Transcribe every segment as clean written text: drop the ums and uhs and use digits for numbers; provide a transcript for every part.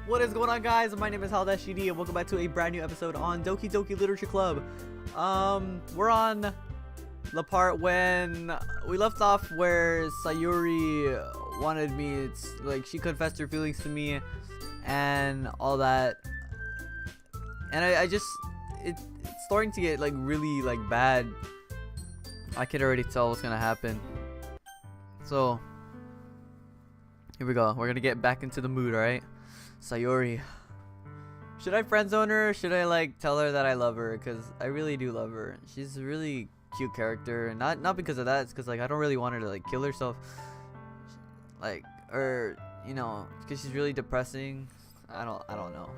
What is going on, guys? My name is HalDash and welcome back to a brand new episode on Doki Doki Literature Club. We're on the part when we left off where Sayuri wanted me. It's like she confessed her feelings to me and all that. And it's starting to get like really like bad. I can already tell what's gonna happen. So here we go. We're gonna get back into the mood, alright? Sayuri. Should I friendzone her or should I like tell her that I love her? Because I really do love her. She's a really cute character. Not because of that, it's because like I don't really want her to like kill herself. Like, or you know, because she's really depressing. I don't know.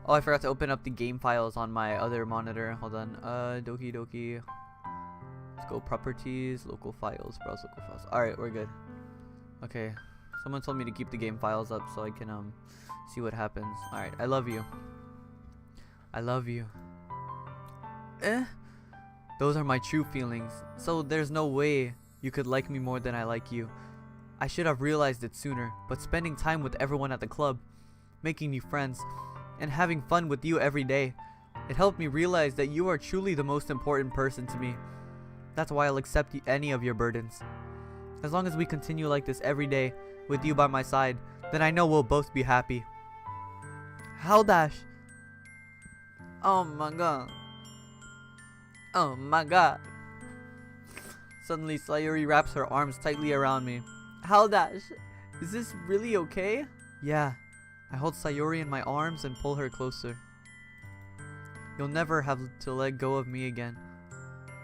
Oh, I forgot to open up the game files on my other monitor. Hold on. Doki Doki. Let's go properties, local files, browse local files. Alright, we're good. Okay. Someone told me to keep the game files up so I can see what happens. Alright, I love you. I love you. Those are my true feelings. So there's no way you could like me more than I like you. I should have realized it sooner, but spending time with everyone at the club, making new friends, and having fun with you every day, it helped me realize that you are truly the most important person to me. That's why I'll accept any of your burdens. As long as we continue like this every day, with you by my side, then I know we'll both be happy. HalDash! Oh my god. Oh my god. Suddenly Sayuri wraps her arms tightly around me. HalDash, is this really okay? Yeah. I hold Sayuri in my arms and pull her closer. You'll never have to let go of me again.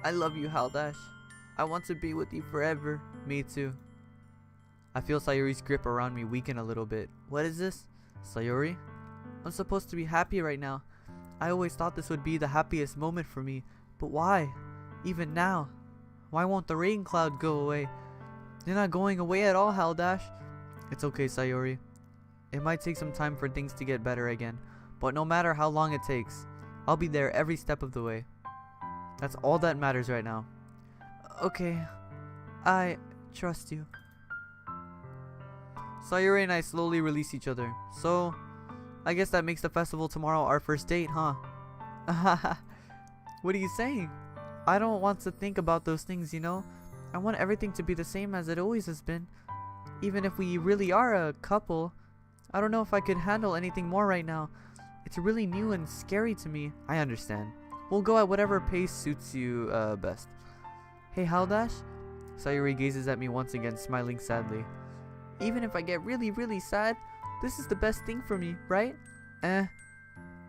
I love you, HalDash. I want to be with you forever. Me too. I feel Sayuri's grip around me weaken a little bit. What is this? Sayuri? I'm supposed to be happy right now. I always thought this would be the happiest moment for me. But why? Even now? Why won't the rain cloud go away? You're not going away at all, HalDash. It's okay, Sayuri. It might take some time for things to get better again. But no matter how long it takes, I'll be there every step of the way. That's all that matters right now. Okay. I trust you. Sayuri and I slowly release each other. So, I guess that makes the festival tomorrow our first date, huh? What are you saying? I don't want to think about those things, you know? I want everything to be the same as it always has been. Even if we really are a couple, I don't know if I could handle anything more right now. It's really new and scary to me. I understand. We'll go at whatever pace suits you best. Hey, HalDash? Sayuri gazes at me once again, smiling sadly. Even if I get really sad, this is the best thing for me, right? I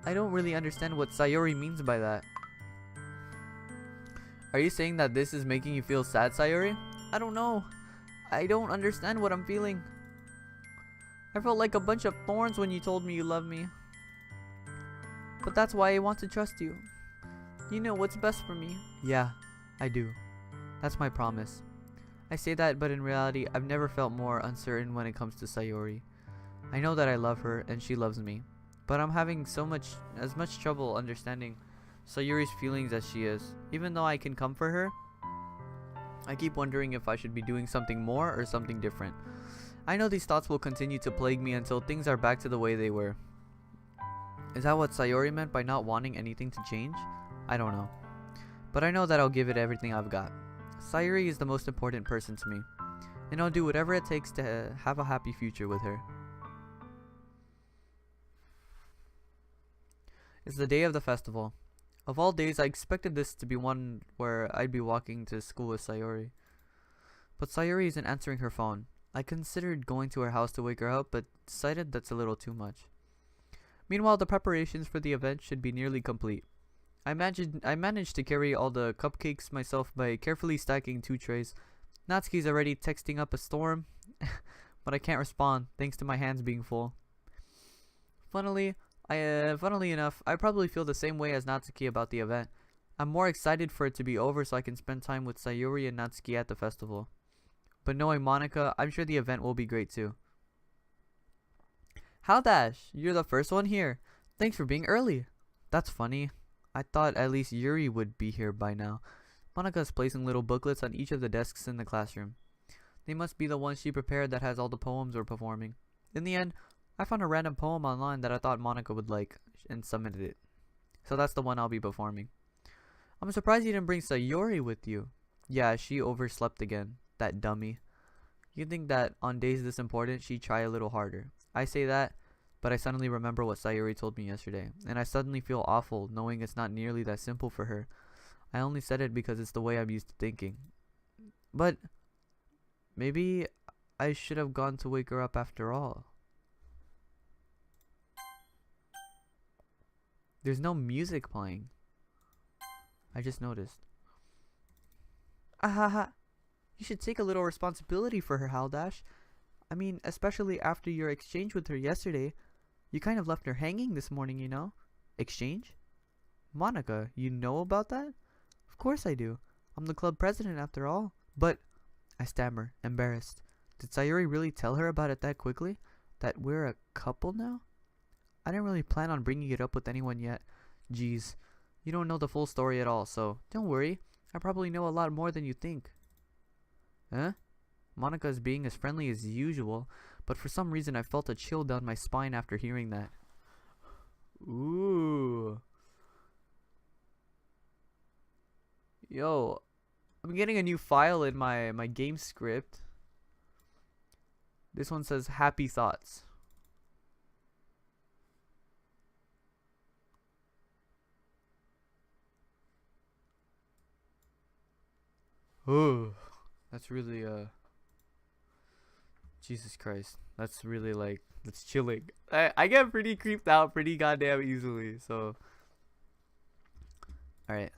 don't really understand what Sayuri means by that. Are you saying that this is making you feel sad, Sayuri? I don't know. I don't understand what I'm feeling. I felt like a bunch of thorns when you told me you love me. But that's why I want to trust you. You know what's best for me. Yeah, I do. That's my promise. I say that, but in reality, I've never felt more uncertain when it comes to Sayuri. I know that I love her and she loves me, but I'm having as much trouble understanding Sayuri's feelings as she is. Even though I can comfort her, I keep wondering if I should be doing something more or something different. I know these thoughts will continue to plague me until things are back to the way they were. Is that what Sayuri meant by not wanting anything to change? I don't know. But I know that I'll give it everything I've got. Sayuri is the most important person to me, and I'll do whatever it takes to have a happy future with her. It's the day of the festival. Of all days, I expected this to be one where I'd be walking to school with Sayuri. But Sayuri isn't answering her phone. I considered going to her house to wake her up, but decided that's a little too much. Meanwhile, the preparations for the event should be nearly complete. I managed to carry all the cupcakes myself by carefully stacking 2 trays. Natsuki's already texting up a storm, but I can't respond thanks to my hands being full. Funnily enough, I probably feel the same way as Natsuki about the event. I'm more excited for it to be over so I can spend time with Sayuri and Natsuki at the festival. But knowing Monica, I'm sure the event will be great too. HalDash, you're the first one here. Thanks for being early. That's funny. I thought at least Yuri would be here by now. Monica is placing little booklets on each of the desks in the classroom. They must be the ones she prepared that has all the poems we're performing. In the end, I found a random poem online that I thought Monica would like and submitted it. So that's the one I'll be performing. I'm surprised you didn't bring Sayori with you. Yeah, she overslept again. That dummy. You'd think that on days this important, she'd try a little harder. I say that, but I suddenly remember what Sayori told me yesterday, and I suddenly feel awful knowing it's not nearly that simple for her. I only said it because it's the way I'm used to thinking. But maybe I should have gone to wake her up after all. There's no music playing. I just noticed. Ahaha. You should take a little responsibility for her, HalDash. I mean, especially after your exchange with her yesterday. You kind of left her hanging this morning, you know? Exchange? Monica, you know about that? Of course I do. I'm the club president after all. But, I stammer, embarrassed. Did Sayori really tell her about it that quickly? That we're a couple now? I didn't really plan on bringing it up with anyone yet. Geez, you don't know the full story at all, so don't worry. I probably know a lot more than you think. Huh? Monica is being as friendly as usual, but for some reason I felt a chill down my spine after hearing that. Ooh. Yo, I'm getting a new file in my game script. This one says happy thoughts. Oh, that's really Jesus Christ. That's really like, that's chilling. I get pretty creeped out pretty goddamn easily, so. Alright.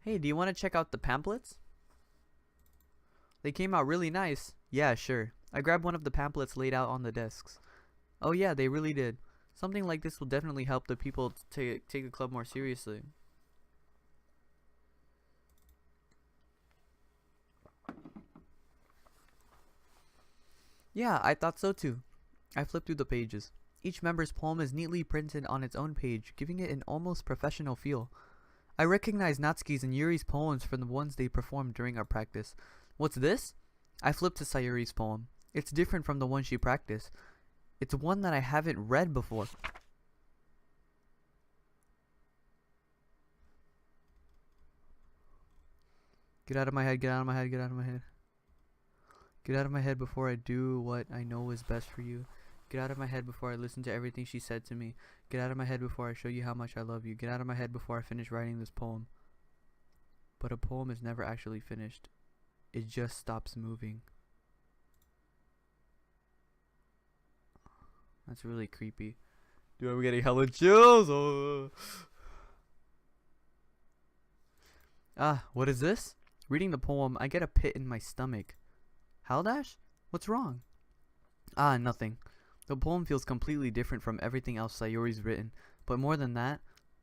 Hey, do you want to check out the pamphlets? They came out really nice. Yeah, sure. I grabbed one of the pamphlets laid out on the desks. Oh yeah, they really did. Something like this will definitely help the people take the club more seriously. Yeah, I thought so too. I flipped through the pages. Each member's poem is neatly printed on its own page, giving it an almost professional feel. I recognize Natsuki's and Yuri's poems from the ones they performed during our practice. What's this? I flipped to Sayuri's poem. It's different from the one she practiced. It's one that I haven't read before. Get out of my head, get out of my head, get out of my head. Get out of my head before I do what I know is best for you. Get out of my head before I listen to everything she said to me. Get out of my head before I show you how much I love you. Get out of my head before I finish writing this poem. But a poem is never actually finished. It just stops moving. That's really creepy. Dude, I'm getting hella chills. Oh. Ah, what is this? Reading the poem, I get a pit in my stomach. HalDash? What's wrong? Ah, nothing. The poem feels completely different from everything else Sayori's written. But more than that,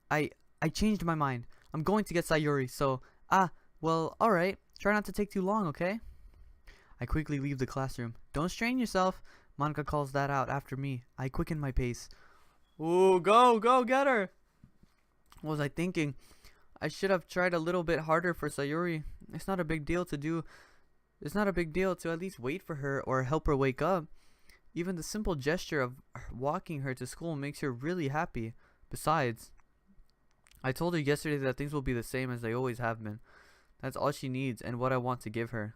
I changed my mind. I'm going to get Sayori, so... well, alright. Try not to take too long, okay? I quickly leave the classroom. Don't strain yourself. Monica calls that out after me. I quicken my pace. Ooh, go, get her! What was I thinking? I should have tried a little bit harder for Sayori. It's not a big deal to do... It's not a big deal to at least wait for her or help her wake up. Even the simple gesture of walking her to school makes her really happy. Besides, I told her yesterday that things will be the same as they always have been. That's all she needs and what I want to give her.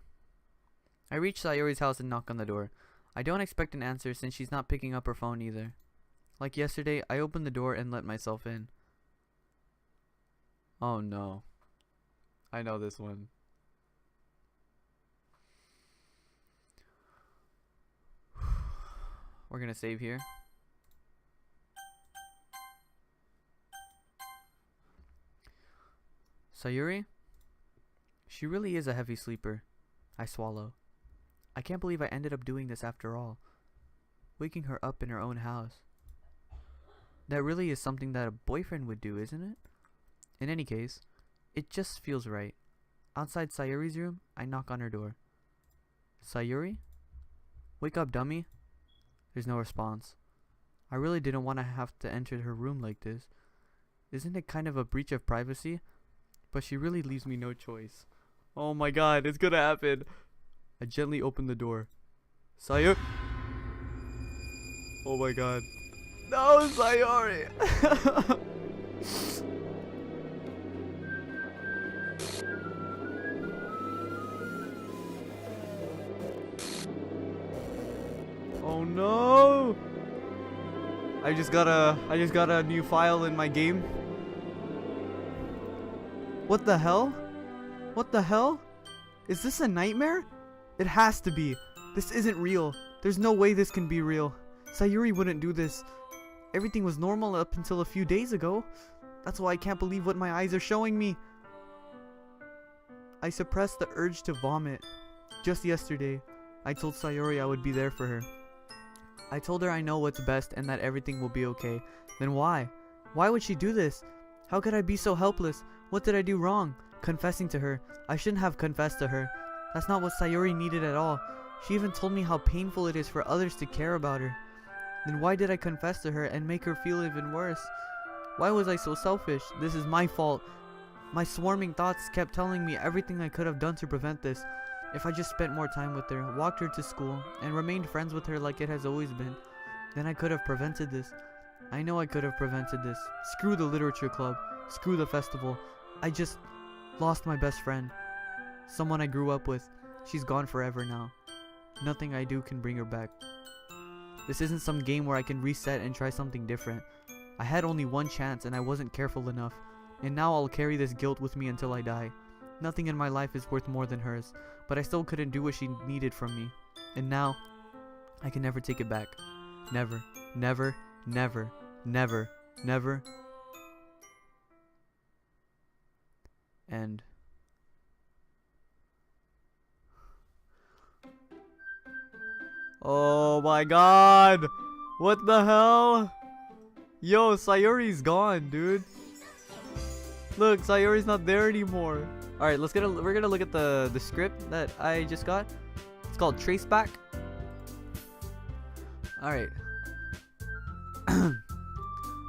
I reach Sayori's house and knock on the door. I don't expect an answer since she's not picking up her phone either. Like yesterday, I opened the door and let myself in. Oh no. I know this one. We're gonna save here. Sayori? She really is a heavy sleeper. I swallow. I can't believe I ended up doing this after all. Waking her up in her own house. That really is something that a boyfriend would do, isn't it? In any case, it just feels right. Outside Sayori's room, I knock on her door. Sayori? Wake up, dummy. There's no response. I really didn't want to have to enter her room like this. Isn't it kind of a breach of privacy? But she really leaves me no choice. Oh my god, it's gonna happen. I gently open the door. Sayori. Oh my god. No, Sayori! Oh no! I just got a new file in my game. What the hell? What the hell? Is this a nightmare? It has to be. This isn't real. There's no way this can be real. Sayuri wouldn't do this. Everything was normal up until a few days ago. That's why I can't believe what my eyes are showing me. I suppressed the urge to vomit. Just yesterday, I told Sayuri I would be there for her. I told her I know what's best and that everything will be okay. Then why? Why would she do this? How could I be so helpless? What did I do wrong? Confessing to her. I shouldn't have confessed to her. That's not what Sayuri needed at all. She even told me how painful it is for others to care about her. Then why did I confess to her and make her feel even worse? Why was I so selfish? This is my fault. My swarming thoughts kept telling me everything I could have done to prevent this. If I just spent more time with her, walked her to school, and remained friends with her like it has always been, then I could have prevented this. I know I could have prevented this. Screw the literature club. Screw the festival. I just lost my best friend. Someone I grew up with. She's gone forever now. Nothing I do can bring her back. This isn't some game where I can reset and try something different. I had only one chance and I wasn't careful enough. And now I'll carry this guilt with me until I die. Nothing in my life is worth more than hers, but I still couldn't do what she needed from me. And now, I can never take it back. Never, never, never, never, never. And oh my god! What the hell? Yo, Sayori's gone, dude. Look, Sayori's not there anymore. Alright, we're gonna look at the script that I just got. It's called Traceback. Alright.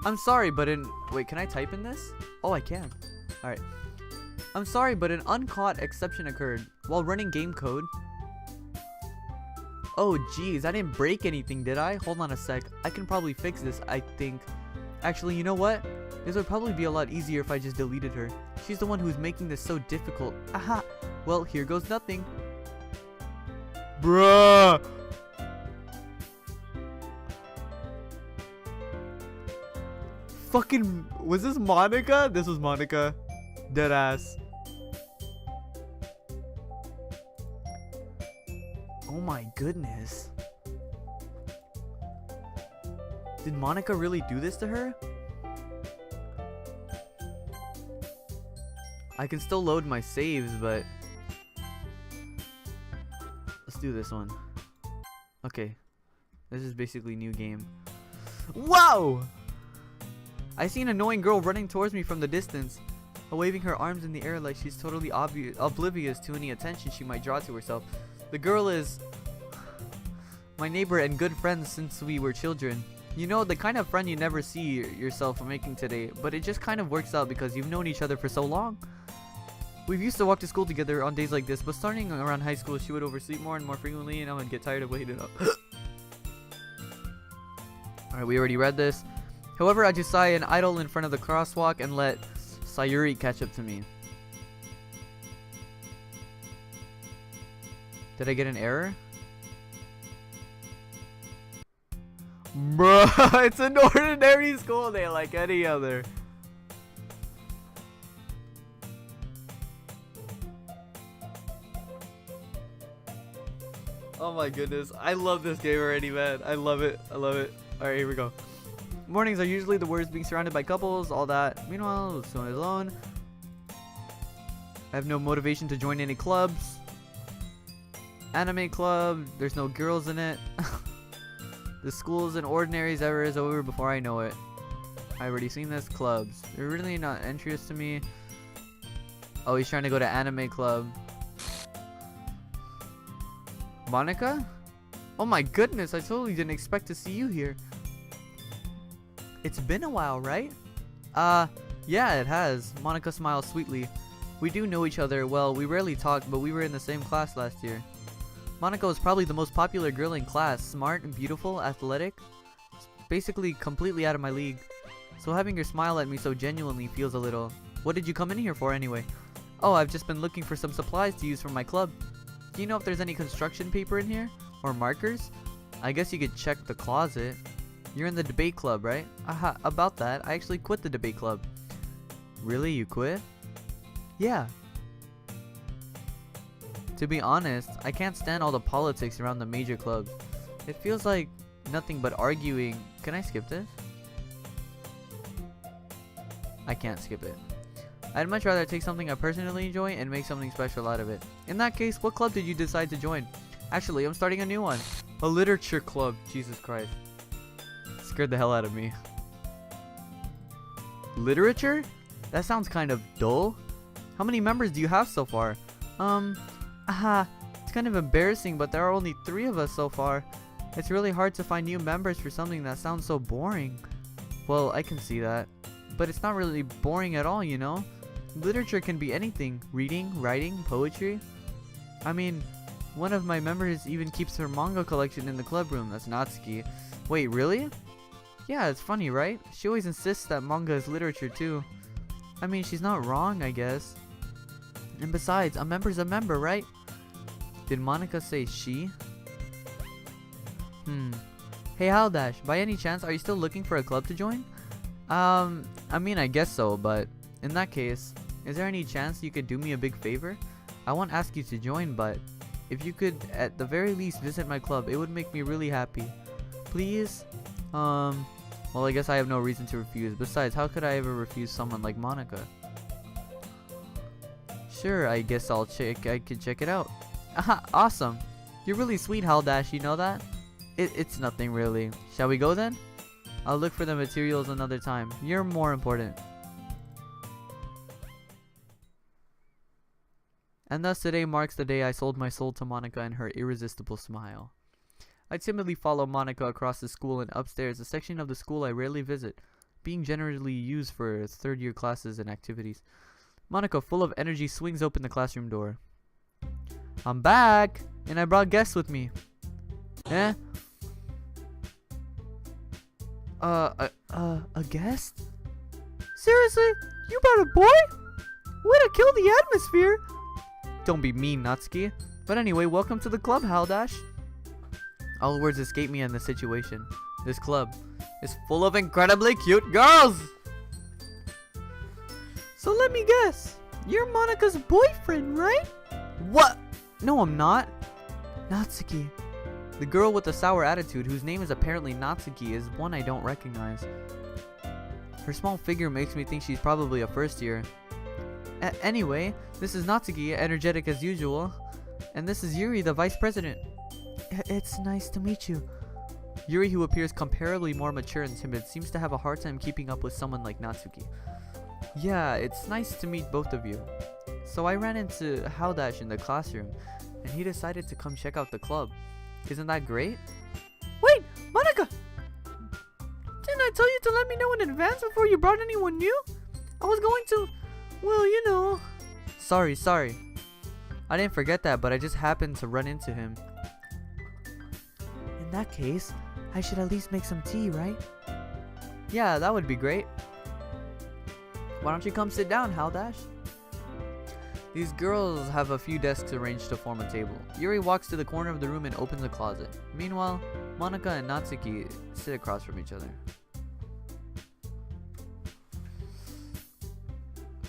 I'm sorry, but wait, can I type in this? Oh, I can. Alright. I'm sorry, but an uncaught exception occurred while running game code. Oh, geez, I didn't break anything, did I? Hold on a sec. I can probably fix this, I think. Actually, you know what? This would probably be a lot easier if I just deleted her. She's the one who's making this so difficult. Aha! Well, here goes nothing. Bruh! Fucking... Was this Monica? This was Monica. Deadass. Oh my goodness. Did Monica really do this to her? I can still load my saves, but let's do this one. Okay. This is basically new game. Wow! I see an annoying girl running towards me from the distance, waving her arms in the air like she's totally oblivious to any attention she might draw to herself. The girl is my neighbor and good friend since we were children. You know, the kind of friend you never see yourself making today, but it just kind of works out because you've known each other for so long. We've used to walk to school together on days like this, but starting around high school, she would oversleep more and more frequently, and I would get tired of waiting up. Alright, we already read this. However, I just saw an idol in front of the crosswalk and let Sayuri catch up to me. Did I get an error? Bruh, it's an ordinary school day like any other. Oh my goodness, I love this game already, man. I love it. I love it. Alright, here we go. Mornings are usually the worst, being surrounded by couples, all that. Meanwhile, so alone. I have no motivation to join any clubs. Anime club, there's no girls in it. The school's an ordinary's ever is over before I know it. I already seen this. Clubs, they're really not interested to me. Oh, he's trying to go to anime club. Monica? Oh my goodness, I totally didn't expect to see you here. It's been a while, right? Yeah, it has. Monica smiles sweetly. We do know each other well. We rarely talk, but we were in the same class last year. Monica was probably the most popular girl in class. Smart, beautiful, athletic. basically completely out of my league. So having her smile at me so genuinely feels a little... What did you come in here for anyway? Oh, I've just been looking for some supplies to use for my club. Do you know if there's any construction paper in here? Or markers? I guess you could check the closet. You're in the debate club, right? Aha, about that, I actually quit the debate club. Really? You quit? Yeah. To be honest, I can't stand all the politics around the major clubs. It feels like nothing but arguing. Can I skip this? I can't skip it. I'd much rather take something I personally enjoy and make something special out of it. In that case, what club did you decide to join? Actually, I'm starting a new one. A literature club. Jesus Christ. Scared the hell out of me. Literature? That sounds kind of dull. How many members do you have so far? It's kind of embarrassing, but there are only 3 of us so far. It's really hard to find new members for something that sounds so boring. Well, I can see that. But it's not really boring at all, you know? Literature can be anything. Reading, writing, poetry. I mean, one of my members even keeps her manga collection in the club room. That's Natsuki. Wait, really? Yeah, it's funny, right? She always insists that manga is literature too. I mean, she's not wrong, I guess. And besides, a member's a member, right? Did Monica say she? Hey HalDash, by any chance, are you still looking for a club to join? I mean, I guess so, but in that case, is there any chance you could do me a big favor? I won't ask you to join, but if you could at the very least visit my club, it would make me really happy. Please? Well, I guess I have no reason to refuse. Besides, how could I ever refuse someone like Monica? Sure, I guess I could check it out. Aha, awesome. You're really sweet, HalDash, you know that? It's nothing really. Shall we go then? I'll look for the materials another time. You're more important. And thus today marks the day I sold my soul to Monica and her irresistible smile. I timidly follow Monica across the school and upstairs, a section of the school I rarely visit, being generally used for third-year classes and activities. Monica, full of energy, swings open the classroom door. I'm back! And I brought guests with me. Eh? A guest? Seriously? You brought a boy? Way to kill the atmosphere! Don't be mean, Natsuki. But anyway, welcome to the club, HalDash. All words escape me in this situation. This club is full of incredibly cute girls! So let me guess. You're Monica's boyfriend, right? What? No, I'm not. Natsuki. The girl with the sour attitude, whose name is apparently Natsuki, is one I don't recognize. Her small figure makes me think she's probably a first year. Anyway, this is Natsuki, energetic as usual. And this is Yuri, the vice president. It's nice to meet you. Yuri, who appears comparably more mature and timid, seems to have a hard time keeping up with someone like Natsuki. Yeah, it's nice to meet both of you. So I ran into HalDash in the classroom, and he decided to come check out the club. Isn't that great? Wait, Monica! Didn't I tell you to let me know in advance before you brought anyone new? I was going to, well, you know. Sorry. I didn't forget that, but I just happened to run into him. In that case, I should at least make some tea, right? Yeah, that would be great. Why don't you come sit down, HalDash? These girls have a few desks arranged to form a table. Yuri walks to the corner of the room and opens a closet. Meanwhile, Monica and Natsuki sit across from each other.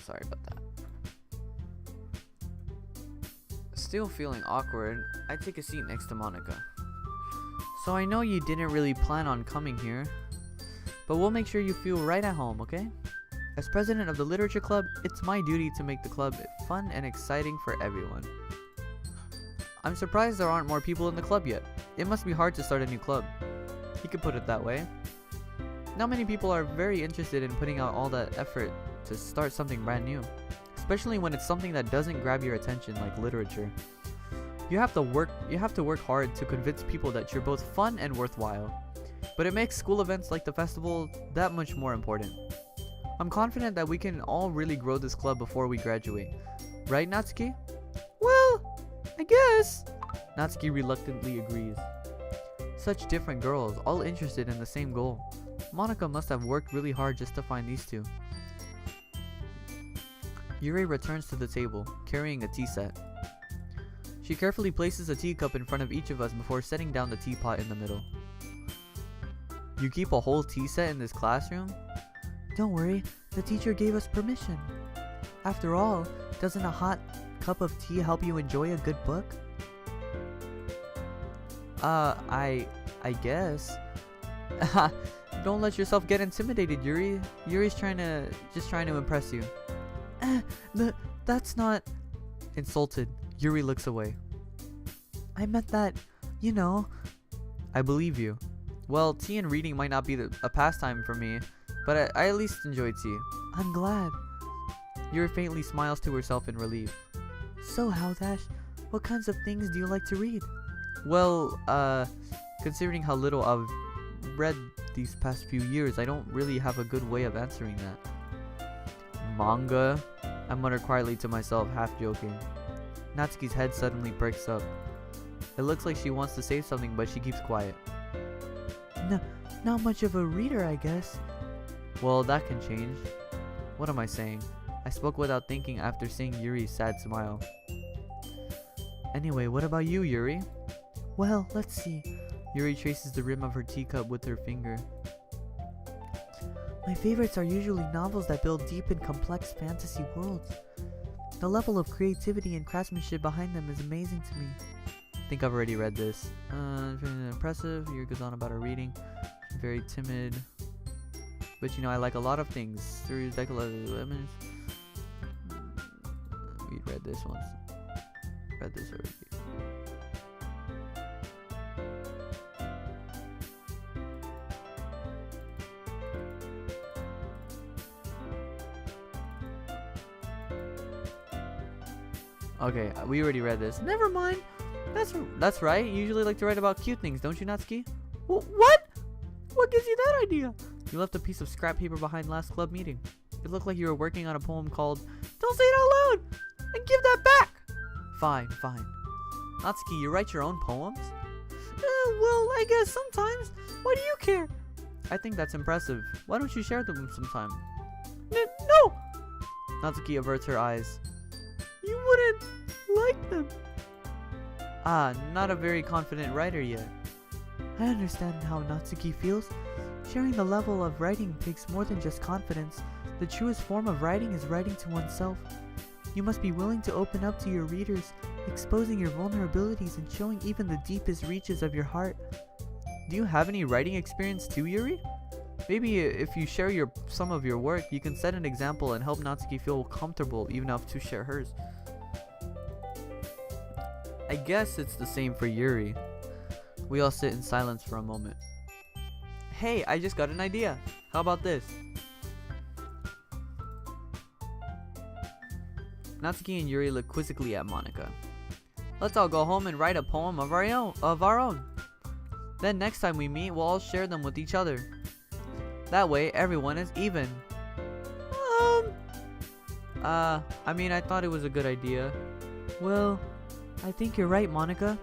Sorry about that. Still feeling awkward, I take a seat next to Monica. So I know you didn't really plan on coming here, but we'll make sure you feel right at home, okay? As president of the literature club, it's my duty to make the club fun and exciting for everyone. I'm surprised there aren't more people in the club yet. It must be hard to start a new club. You could put it that way. Not many people are very interested in putting out all that effort to start something brand new, especially when it's something that doesn't grab your attention like literature. You have to work hard to convince people that you're both fun and worthwhile. But it makes school events like the festival that much more important. I'm confident that we can all really grow this club before we graduate. Right, Natsuki? Well, I guess. Natsuki reluctantly agrees. Such different girls, all interested in the same goal. Monica must have worked really hard just to find these two. Yuri returns to the table, carrying a tea set. She carefully places a teacup in front of each of us before setting down the teapot in the middle. You keep a whole tea set in this classroom? Don't worry, the teacher gave us permission. After all, doesn't a hot cup of tea help you enjoy a good book? I guess. Don't let yourself get intimidated, Yuri. Yuri's just trying to impress you. That's not... Insulted, Yuri looks away. I meant that, you know. I believe you. Well, tea and reading might not be a pastime for me, but I at least enjoy tea. I'm glad. Yuri faintly smiles to herself in relief. So, HalDash, what kinds of things do you like to read? Well, considering how little I've read these past few years, I don't really have a good way of answering that. Manga? I mutter quietly to myself, half joking. Natsuki's head suddenly breaks up. It looks like she wants to say something, but she keeps quiet. Not much of a reader, I guess. Well, that can change. What am I saying? I spoke without thinking after seeing Yuri's sad smile. Anyway, what about you, Yuri? Well, let's see. Yuri traces the rim of her teacup with her finger. My favorites are usually novels that build deep and complex fantasy worlds. The level of creativity and craftsmanship behind them is amazing to me. I think I've already read this. Impressive. Yuri goes on about her reading. Very timid. But you know, I like a lot of things. We read this once. Read this already. Okay, we already read this. Never mind. That's right. You usually like to write about cute things, don't you, Natsuki? What? What gives you that idea? You left a piece of scrap paper behind last club meeting. It looked like you were working on a poem called Don't Say It Out Loud! And give that back! Fine. Natsuki, you write your own poems? Well, I guess sometimes. Why do you care? I think that's impressive. Why don't you share them sometime? No! Natsuki averts her eyes. You wouldn't like them. Not a very confident writer yet. I understand how Natsuki feels. Sharing the level of writing takes more than just confidence. The truest form of writing is writing to oneself. You must be willing to open up to your readers, exposing your vulnerabilities and showing even the deepest reaches of your heart. Do you have any writing experience too, Yuri? Maybe if you share some of your work, you can set an example and help Natsuki feel comfortable even enough to share hers. I guess it's the same for Yuri. We all sit in silence for a moment. Hey, I just got an idea. How about this? Natsuki and Yuri look quizzically at Monica. Let's all go home and write a poem of our own. Then next time we meet, we'll all share them with each other. That way, everyone is even. I mean, I thought it was a good idea. Well, I think you're right, Monica.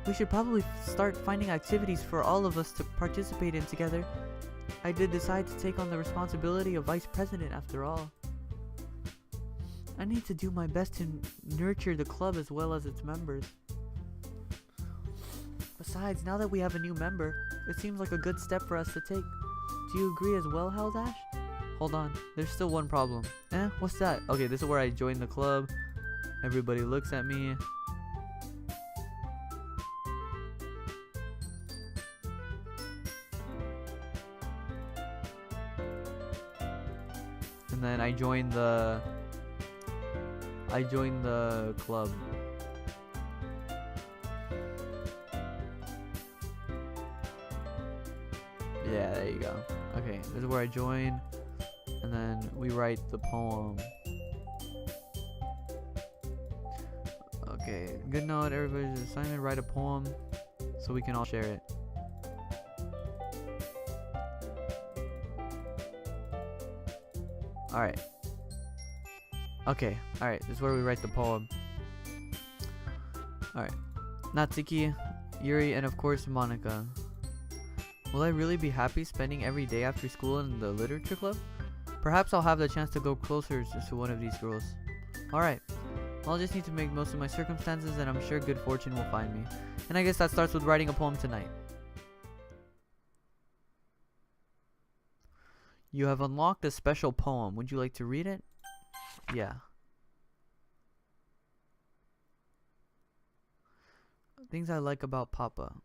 We should probably start finding activities for all of us to participate in together. I did decide to take on the responsibility of vice president after all. I need to do my best to nurture the club as well as its members. Besides, now that we have a new member, it seems like a good step for us to take. Do you agree as well, HalDash? Hold on, there's still one problem. What's that? Okay, this is where I join the club. Everybody looks at me. And then I join the club. Yeah, there you go. Okay, this is where I join, and then we write the poem. Okay, good note, everybody's assignment, write a poem so we can all share it. Alright. Okay, alright, this is where we write the poem. Alright. Natsuki, Yuri, and of course Monica. Will I really be happy spending every day after school in the literature club? Perhaps I'll have the chance to go closer to one of these girls. Alright, well, I'll just need to make most of my circumstances, and I'm sure good fortune will find me. And I guess that starts with writing a poem tonight. You have unlocked a special poem. Would you like to read it? Yeah. Things I like about Papa.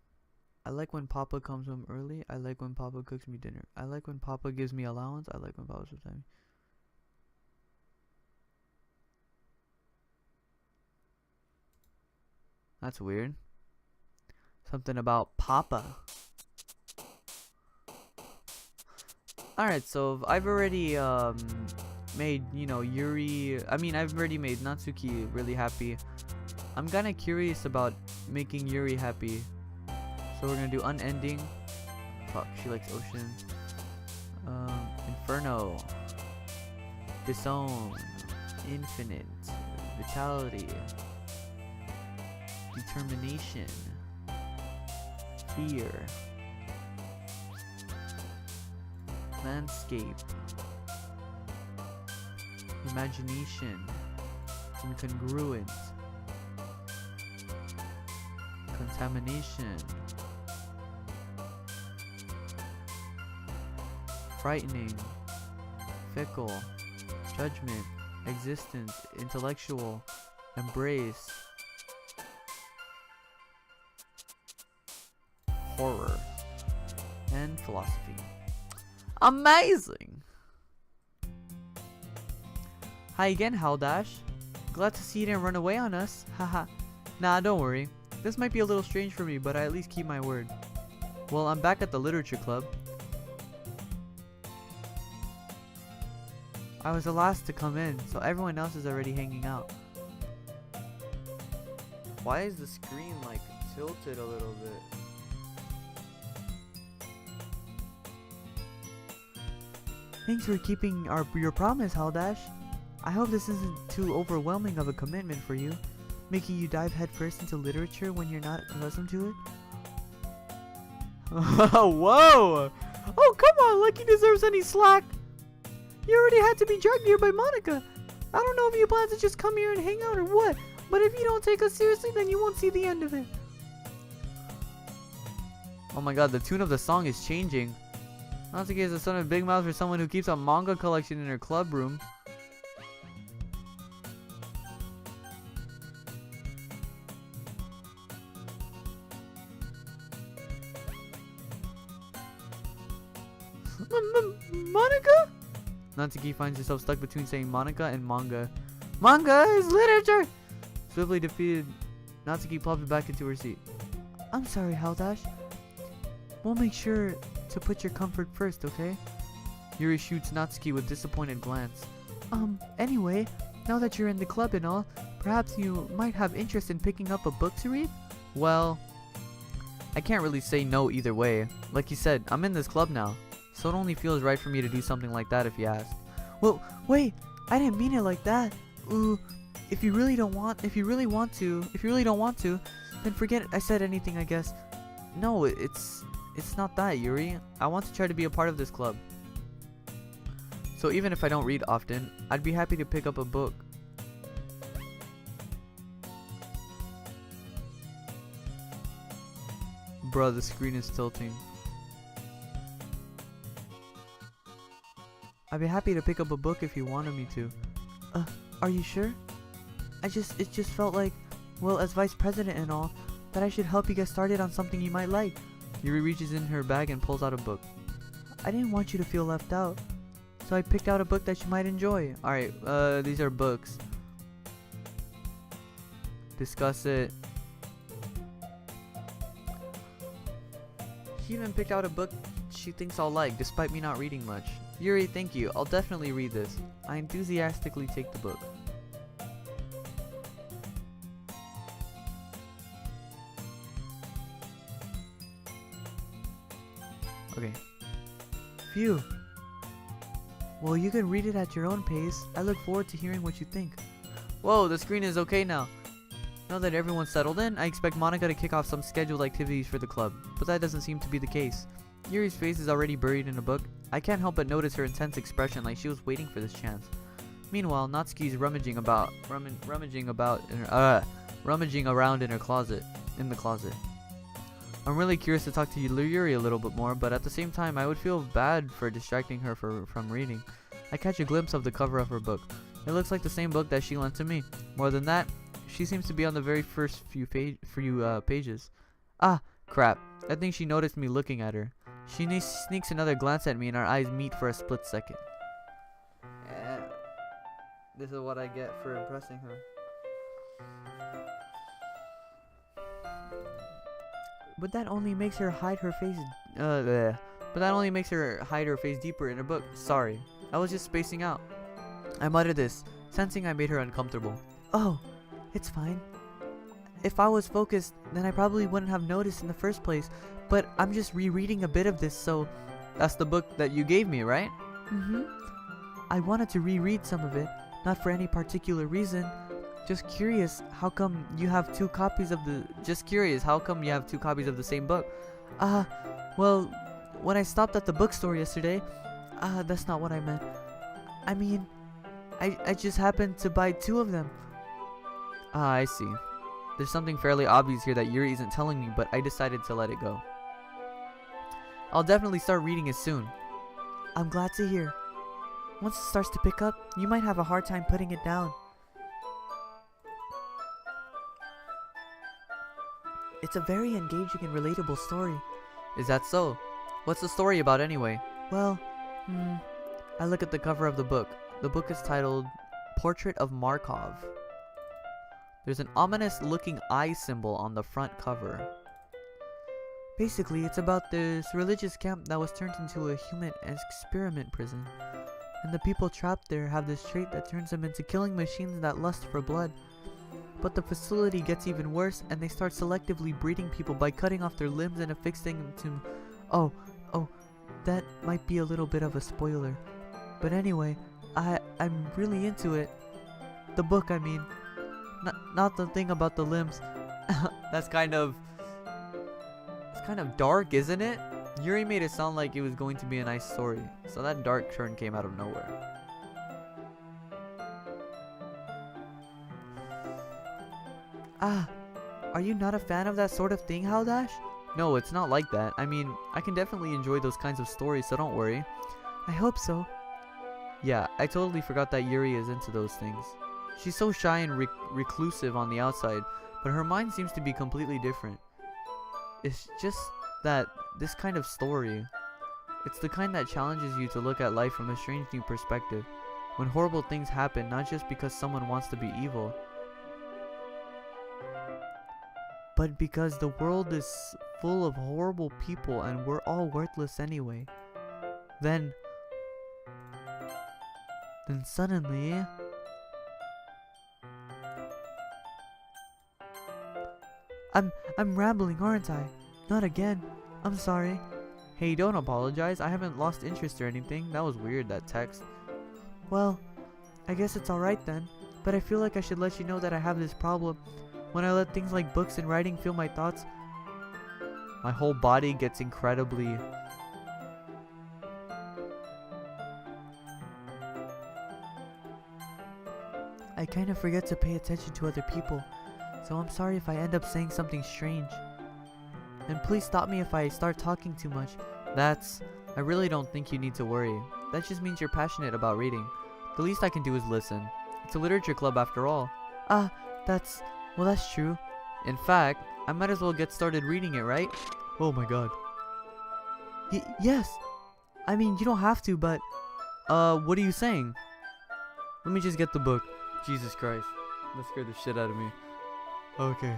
I like when Papa comes home early. I like when Papa cooks me dinner. I like when Papa gives me allowance. I like when Papa spends time. That's weird. Something about Papa. Alright, so I've already made, Yuri. I've already made Natsuki really happy. I'm kinda curious about making Yuri happy. So we're gonna do unending. Fuck, she likes ocean. Inferno. Disown. Infinite. Vitality. Determination. Fear. Landscape. Imagination. Incongruent. Contamination. Frightening. Fickle. Judgment. Existence. Intellectual. Embrace. Horror. And philosophy. Amazing! Hi again, HalDash. Glad to see you didn't run away on us. Haha. Nah, don't worry. This might be a little strange for me, but I at least keep my word. Well, I'm back at the literature club. I was the last to come in, so everyone else is already hanging out. Why is the screen like tilted a little bit? Thanks for keeping your promise, HalDash. I hope this isn't too overwhelming of a commitment for you, making you dive headfirst into literature when you're not accustomed to it. Whoa! Oh, come on, like he deserves any slack. You already had to be dragged here by Monica. I don't know if you plan to just come here and hang out or what, but if you don't take us seriously, then you won't see the end of it. Oh my god, the tune of the song is changing. Natsuki is the son of Big Mouth for someone who keeps a manga collection in her club room. Monica? Natsuki finds herself stuck between saying Monica and manga. Manga is literature! Swiftly defeated, Natsuki plops back into her seat. I'm sorry, HalDash. We'll make sure to put your comfort first, okay? Yuri shoots Natsuki with disappointed glance. Anyway, now that you're in the club and all, perhaps you might have interest in picking up a book to read? Well, I can't really say no either way. Like you said, I'm in this club now, so it only feels right for me to do something like that if you ask. Well, wait, I didn't mean it like that. Ooh, if you really don't want to, then forget I said anything, I guess. No, it's not that, Yuri. I want to try to be a part of this club. So even if I don't read often, I'd be happy to pick up a book. Bruh, the screen is tilting. I'd be happy to pick up a book if you wanted me to. Are you sure? It just felt like, well, as vice president and all, that I should help you get started on something you might like. Yuri reaches in her bag and pulls out a book. I didn't want you to feel left out, so I picked out a book that you might enjoy. Alright, these are books. Discuss it. She even picked out a book she thinks I'll like, despite me not reading much. Yuri, thank you. I'll definitely read this. I enthusiastically take the book. Okay. Phew. Well, you can read it at your own pace. I look forward to hearing what you think. Whoa, the screen is okay now. Now that everyone's settled in, I expect Monica to kick off some scheduled activities for the club, but that doesn't seem to be the case. Yuri's face is already buried in a book. I can't help but notice her intense expression, like she was waiting for this chance. Meanwhile, Natsuki's rummaging around in the closet. I'm really curious to talk to Yuri a little bit more, but at the same time, I would feel bad for distracting her from reading. I catch a glimpse of the cover of her book. It looks like the same book that she lent to me. More than that, she seems to be on the very first few pages. Ah, crap. I think she noticed me looking at her. She sneaks another glance at me and our eyes meet for a split second. And this is what I get for impressing her. But that only makes her hide her face. But that only makes her hide her face deeper in her book. Sorry, I was just spacing out. I muttered this, sensing I made her uncomfortable. Oh, it's fine. If I was focused, then I probably wouldn't have noticed in the first place. But I'm just rereading a bit of this, so... That's the book that you gave me, right? Mm-hmm. I wanted to reread some of it, not for any particular reason. Just curious, how come you have two copies of the... same book? Well, when I stopped at the bookstore yesterday... that's not what I meant. I mean... I just happened to buy two of them. I see. There's something fairly obvious here that Yuri isn't telling me, but I decided to let it go. I'll definitely start reading it soon. I'm glad to hear. Once it starts to pick up, you might have a hard time putting it down. It's a very engaging and relatable story. Is that so? What's the story about anyway? Well, I look at the cover of the book. The book is titled Portrait of Markov. There's an ominous looking eye symbol on the front cover. Basically, it's about this religious camp that was turned into a human experiment prison. And the people trapped there have this trait that turns them into killing machines that lust for blood. But the facility gets even worse, and they start selectively breeding people by cutting off their limbs and affixing them to... Oh, that might be a little bit of a spoiler. But anyway, I'm really into it. The book, I mean. Not the thing about the limbs. It's kind of dark, isn't it? Yuri made it sound like it was going to be a nice story, so that dark turn came out of nowhere. Are you not a fan of that sort of thing, HalDash? No, it's not like that. I mean, I can definitely enjoy those kinds of stories, so don't worry. I hope so. Yeah, I totally forgot that Yuri is into those things. She's so shy and reclusive on the outside, but her mind seems to be completely different. It's just that this kind of story, it's the kind that challenges you to look at life from a strange new perspective. When horrible things happen, not just because someone wants to be evil, but because the world is full of horrible people and we're all worthless anyway. Then suddenly... I'm rambling, aren't I? Not again. I'm sorry. Hey, don't apologize. I haven't lost interest or anything. That was weird, that text. Well, I guess it's alright then. But I feel like I should let you know that I have this problem. When I let things like books and writing fill my thoughts, my whole body gets incredibly... I kind of forget to pay attention to other people. So I'm sorry if I end up saying something strange. And please stop me if I start talking too much. I really don't think you need to worry. That just means you're passionate about reading. The least I can do is listen. It's a literature club after all. That's true. In fact, I might as well get started reading it, right? Oh my god. Yes! I mean, you don't have to, but... what are you saying? Let me just get the book. Jesus Christ. That scared the shit out of me. Okay.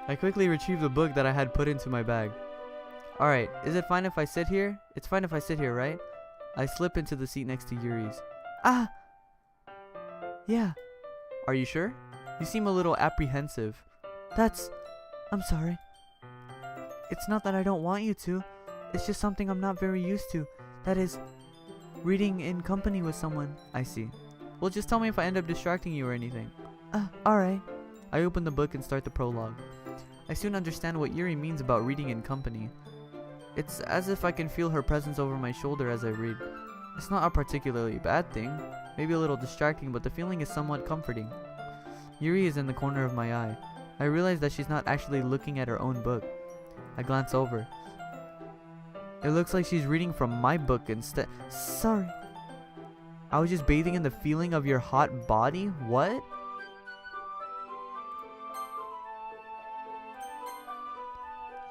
I quickly retrieved the book that I had put into my bag. Alright, is it fine if I sit here? It's fine if I sit here, right? I slip into the seat next to Yuri's. Yeah. Are you sure? You seem a little apprehensive. I'm sorry. It's not that I don't want you to. It's just something I'm not very used to. That is, reading in company with someone. I see. Well, just tell me if I end up distracting you or anything. Alright. I open the book and start the prologue. I soon understand what Yuri means about reading in company. It's as if I can feel her presence over my shoulder as I read. It's not a particularly bad thing, maybe a little distracting, but the feeling is somewhat comforting. Yuri is in the corner of my eye. I realize that she's not actually looking at her own book. I glance over. It looks like she's reading from my book instead. Sorry. I was just bathing in the feeling of your hot body? What?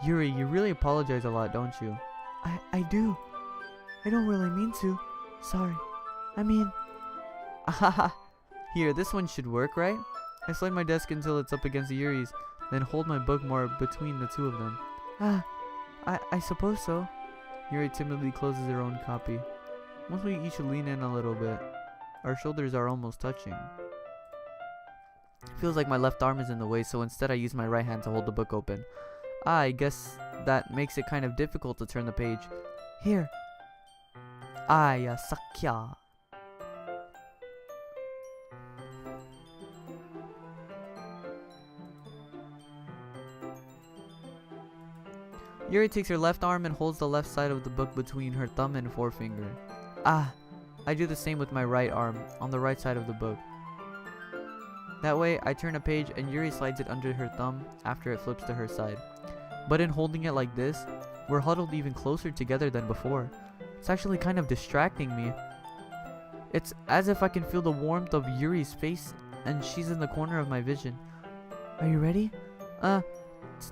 Yuri, you really apologize a lot, don't you? I do. I don't really mean to. Sorry. I mean... Ahaha. Here, this one should work, right? I slide my desk until it's up against Yuri's, then hold my book more between the two of them. I suppose so. Yuri timidly closes her own copy. Once we each lean in a little bit, our shoulders are almost touching. It feels like my left arm is in the way, so instead I use my right hand to hold the book open. I guess that makes it kind of difficult to turn the page. Here. Aya Sakya. Yuri takes her left arm and holds the left side of the book between her thumb and forefinger. I do the same with my right arm, on the right side of the book. That way, I turn a page and Yuri slides it under her thumb after it flips to her side. But in holding it like this, we're huddled even closer together than before. It's actually kind of distracting me. It's as if I can feel the warmth of Yuri's face and she's in the corner of my vision. Are you ready? To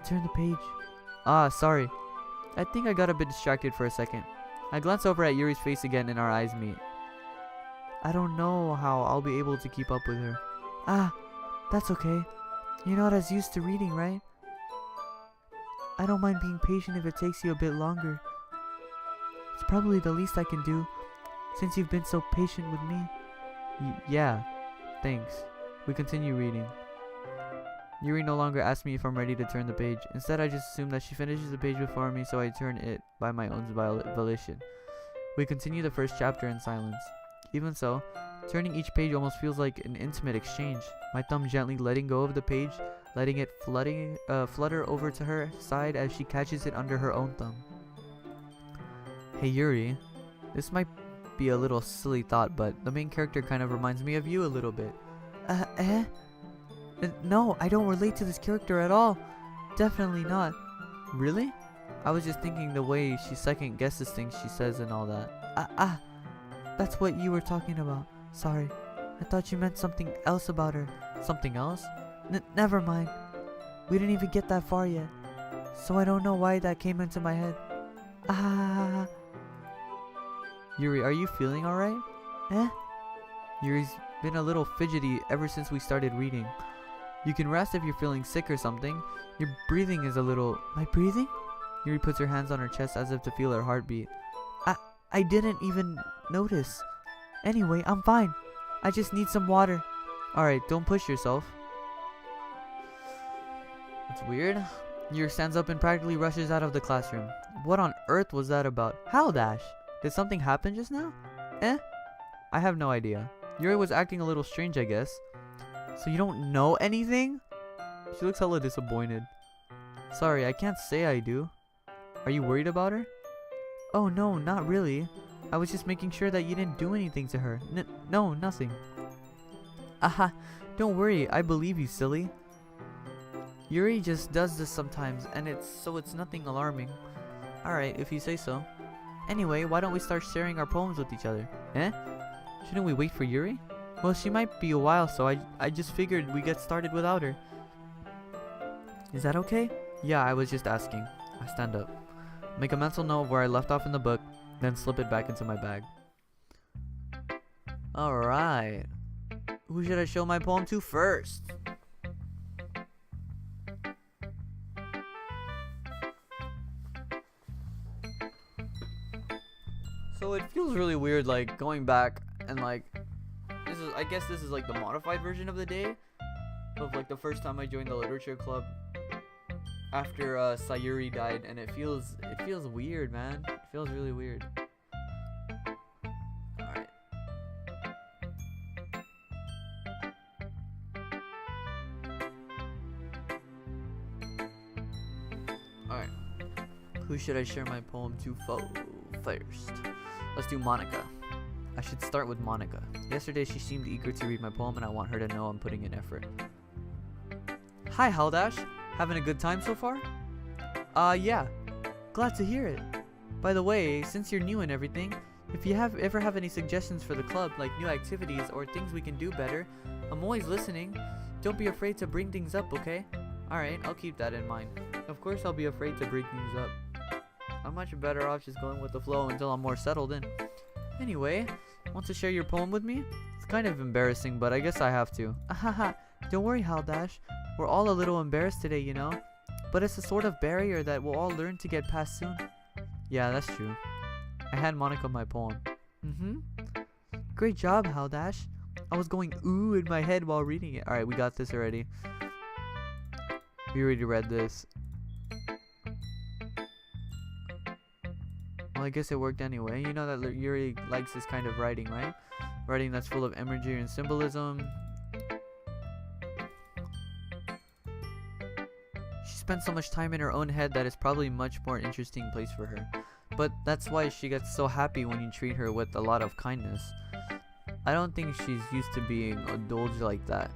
turn the page. Sorry. I think I got a bit distracted for a second. I glance over at Yuri's face again and our eyes meet. I don't know how I'll be able to keep up with her. That's okay. You're not as used to reading, right? I don't mind being patient if it takes you a bit longer. It's probably the least I can do, since you've been so patient with me. Yeah, thanks. We continue reading. Yuri no longer asks me if I'm ready to turn the page. Instead, I just assume that she finishes the page before me, so I turn it by my own volition. We continue the first chapter in silence. Even so, turning each page almost feels like an intimate exchange. My thumb gently letting go of the page, letting it flutter over to her side as she catches it under her own thumb. Hey Yuri, this might be a little silly thought, but the main character kind of reminds me of you a little bit. No, I don't relate to this character at all. Definitely not. Really? I was just thinking the way she second guesses things she says and all that. That's what you were talking about. Sorry. I thought you meant something else about her. Something else? Never mind. We didn't even get that far yet. So I don't know why that came into my head. Yuri, are you feeling alright? Yuri's been a little fidgety ever since we started reading. You can rest if you're feeling sick or something. Your breathing is a little... My breathing? Yuri puts her hands on her chest as if to feel her heartbeat. I didn't even notice. Anyway, I'm fine. I just need some water. Alright, don't push yourself. That's weird. Yuri stands up and practically rushes out of the classroom. What on earth was that about? HalDash! Did something happen just now? I have no idea. Yuri was acting a little strange, I guess. So you don't know anything? She looks hella disappointed. Sorry, I can't say I do. Are you worried about her? Oh no, not really. I was just making sure that you didn't do anything to her. No, nothing. Don't worry, I believe you, silly. Yuri just does this sometimes, and it's nothing alarming. Alright, if you say so. Anyway, why don't we start sharing our poems with each other? Shouldn't we wait for Yuri? Well, she might be a while, so I just figured we get started without her. Is that okay? Yeah, I was just asking. I stand up. Make a mental note of where I left off in the book, then slip it back into my bag. Alright. Who should I show my poem to first? So it feels really weird, like, going back and, like, I guess this is like the modified version of the day of like the first time I joined the literature club after Sayuri died, and it feels weird, man. It feels really weird. Alright. Alright. Who should I share my poem to first? Let's do Monica. I should start with Monica. Yesterday she seemed eager to read my poem and I want her to know I'm putting in effort. Hi HalDash, having a good time so far? Yeah, glad to hear it. By the way, since you're new and everything, if you ever have any suggestions for the club, like new activities or things we can do better, I'm always listening. Don't be afraid to bring things up, okay? Alright, I'll keep that in mind. Of course I'll be afraid to bring things up. I'm much better off just going with the flow until I'm more settled in. Anyway, want to share your poem with me? It's kind of embarrassing, but I guess I have to. Ahaha, don't worry HalDash. We're all a little embarrassed today, you know? But it's a sort of barrier that we'll all learn to get past soon. Yeah, that's true. I hand Monica my poem. Great job, HalDash. I was going ooh in my head while reading it. Alright, we got this already. We already read this. Well, I guess it worked anyway. You know that Yuri likes this kind of writing, right? Writing that's full of imagery and symbolism. She spends so much time in her own head that it's probably a much more interesting place for her. But that's why she gets so happy when you treat her with a lot of kindness. I don't think she's used to being indulged like that.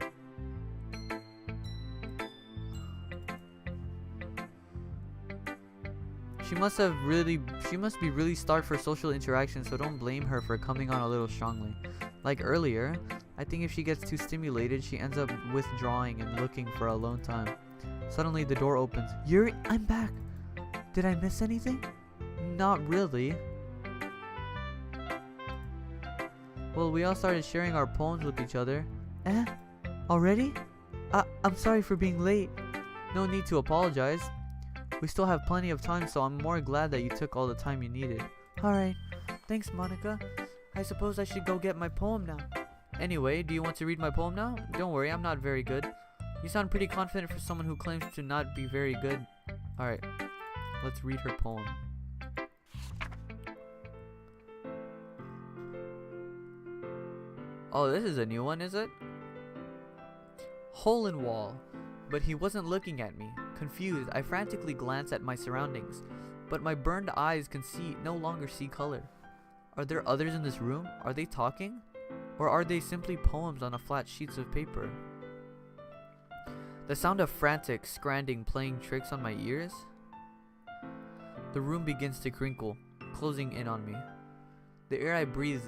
She must be really starved for social interaction, so don't blame her for coming on a little strongly. Like earlier, I think if she gets too stimulated, she ends up withdrawing and looking for alone time. Suddenly the door opens. Yuri, I'm back. Did I miss anything? Not really. Well, we all started sharing our poems with each other. Already? I'm sorry for being late. No need to apologize. We still have plenty of time, so I'm more glad that you took all the time you needed. Alright. Thanks, Monica. I suppose I should go get my poem now. Anyway, do you want to read my poem now? Don't worry, I'm not very good. You sound pretty confident for someone who claims to not be very good. Alright. Let's read her poem. Oh, this is a new one, is it? Hole in wall. But he wasn't looking at me. Confused, I frantically glanced at my surroundings, but my burned eyes can no longer see color. Are there others in this room? Are they talking? Or are they simply poems on a flat sheets of paper? The sound of frantic scrambling playing tricks on my ears? The room begins to crinkle, closing in on me. The air I breathe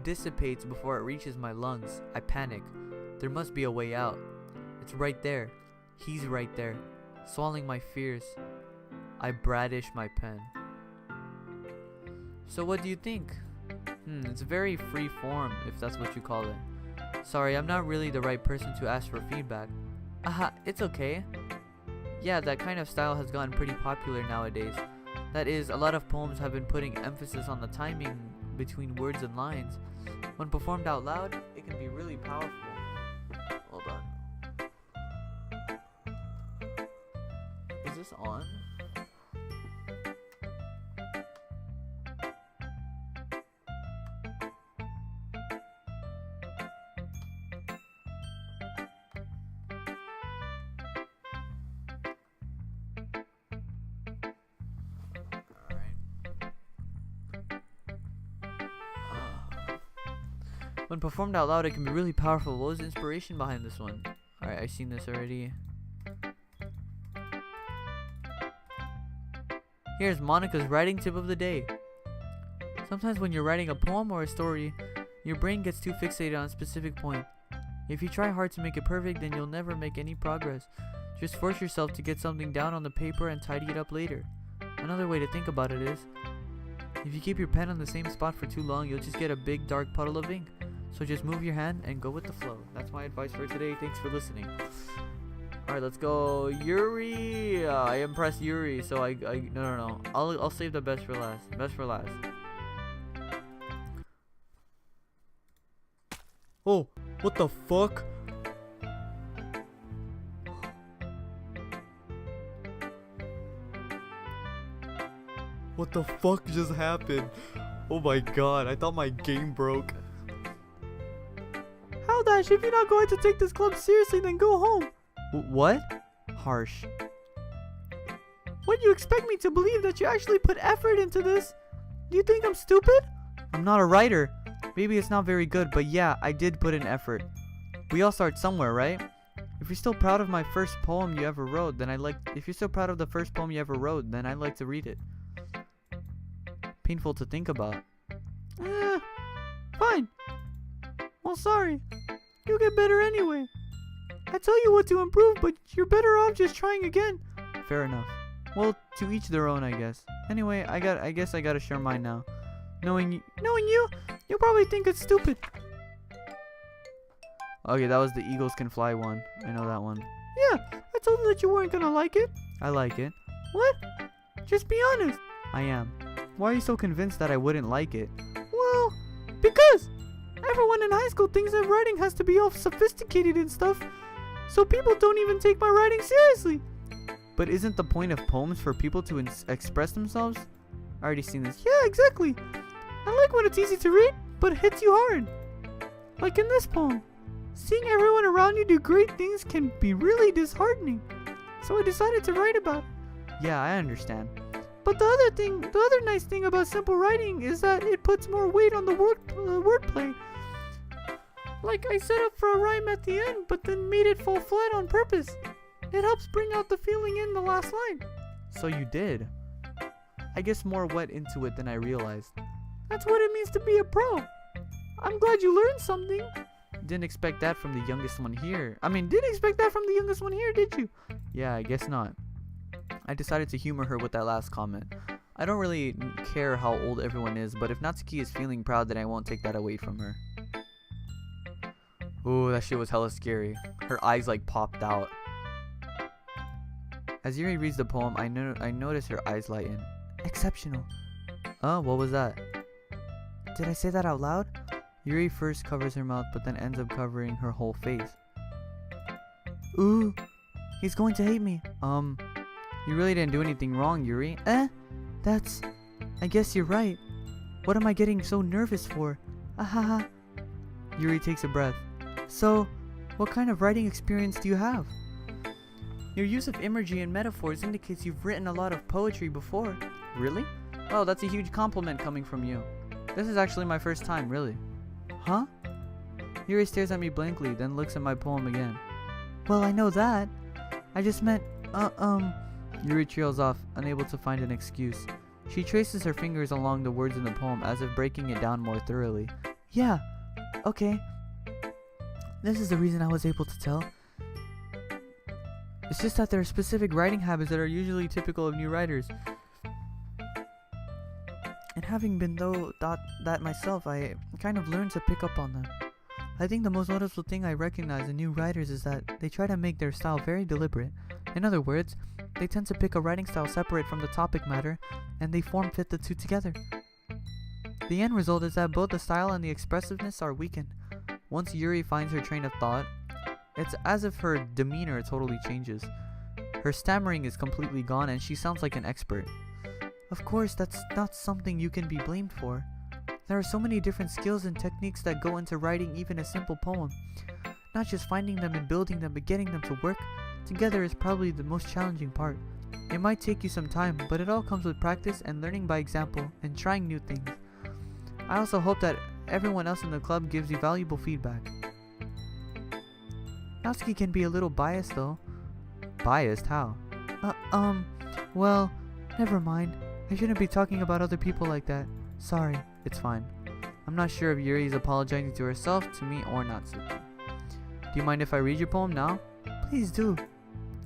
dissipates before it reaches my lungs. I panic. There must be a way out. It's right there. He's right there, swallowing my fears. I bradish my pen. So what do you think? It's very free form, if that's what you call it. Sorry, I'm not really the right person to ask for feedback. It's okay. Yeah, that kind of style has gotten pretty popular nowadays. That is, a lot of poems have been putting emphasis on the timing between words and lines. When performed out loud, it can be really powerful. Hold on. Is this on? When performed out loud, it can be really powerful. What was the inspiration behind this one? Alright, I've seen this already. Here's Monica's writing tip of the day. Sometimes when you're writing a poem or a story, your brain gets too fixated on a specific point. If you try hard to make it perfect, then you'll never make any progress. Just force yourself to get something down on the paper and tidy it up later. Another way to think about it is, if you keep your pen on the same spot for too long, you'll just get a big dark puddle of ink. So just move your hand and go with the flow. That's my advice for today. Thanks for listening. Alright, let's go. Yuri! I impressed Yuri, so no. I'll save the best for last. Best for last. Oh, what the fuck? What the fuck just happened? Oh my god, I thought my game broke. HalDash, if you're not going to take this club seriously, then go home. What? Harsh. What what you expect me to believe that you actually put effort into this? Do you think I'm stupid? I'm not a writer. Maybe it's not very good, but yeah, I did put in effort. We all start somewhere, right? If you're still proud of my first poem you ever wrote, then if you're still proud of the first poem you ever wrote, then I'd like to read it. Painful to think about. Fine. Well, sorry. You'll get better anyway. I tell you what to improve, but you're better off just trying again. Fair enough. Well, to each their own, I guess. Anyway, I guess I gotta share mine now. Knowing you, you'll probably think it's stupid. Okay, that was the Eagles Can Fly one. I know that one. Yeah, I told you that you weren't gonna like it. I like it. What? Just be honest. I am. Why are you so convinced that I wouldn't like it? Well, because everyone in high school thinks that writing has to be all sophisticated and stuff, so people don't even take my writing seriously. But isn't the point of poems for people to express themselves? I already seen this. Yeah, exactly. I like when it's easy to read, but it hits you hard. Like in this poem. Seeing everyone around you do great things can be really disheartening. So I decided to write about it. Yeah, I understand. But the other nice thing about simple writing is that it puts more weight on the wordplay. Like I set up for a rhyme at the end, but then made it fall flat on purpose. It helps bring out the feeling in the last line. So you did. I guess more went into it than I realized. That's what it means to be a pro. I'm glad you learned something. Didn't expect that from the youngest one here. Didn't expect that from the youngest one here, did you? Yeah, I guess not. I decided to humor her with that last comment. I don't really care how old everyone is, but if Natsuki is feeling proud, then I won't take that away from her. Ooh, that shit was hella scary. Her eyes like popped out. As Yuri reads the poem, I notice her eyes lighten. Exceptional. What was that? Did I say that out loud? Yuri first covers her mouth, but then ends up covering her whole face. Ooh, he's going to hate me. You really didn't do anything wrong, Yuri. I guess you're right. What am I getting so nervous for? Ahaha. Yuri takes a breath. So, what kind of writing experience do you have? Your use of imagery and metaphors indicates you've written a lot of poetry before. Really? Oh, that's a huge compliment coming from you. This is actually my first time, really. Huh? Yuri stares at me blankly, then looks at my poem again. Well, I know that. I just meant, Yuri trails off, unable to find an excuse. She traces her fingers along the words in the poem as if breaking it down more thoroughly. Yeah, okay. This is the reason I was able to tell. It's just that there are specific writing habits that are usually typical of new writers. And having been that myself, I kind of learned to pick up on them. I think the most noticeable thing I recognize in new writers is that they try to make their style very deliberate. In other words, they tend to pick a writing style separate from the topic matter, and they form-fit the two together. The end result is that both the style and the expressiveness are weakened. Once Yuri finds her train of thought, it's as if her demeanor totally changes. Her stammering is completely gone, and she sounds like an expert. Of course, that's not something you can be blamed for. There are so many different skills and techniques that go into writing even a simple poem. Not just finding them and building them, but getting them to work together is probably the most challenging part. It might take you some time, but it all comes with practice and learning by example and trying new things. I also hope that everyone else in the club gives you valuable feedback. Natsuki can be a little biased though. Biased? How? Well, never mind. I shouldn't be talking about other people like that. Sorry, it's fine. I'm not sure if Yuri is apologizing to herself, to me, or Natsuki. Do you mind if I read your poem now? Please do.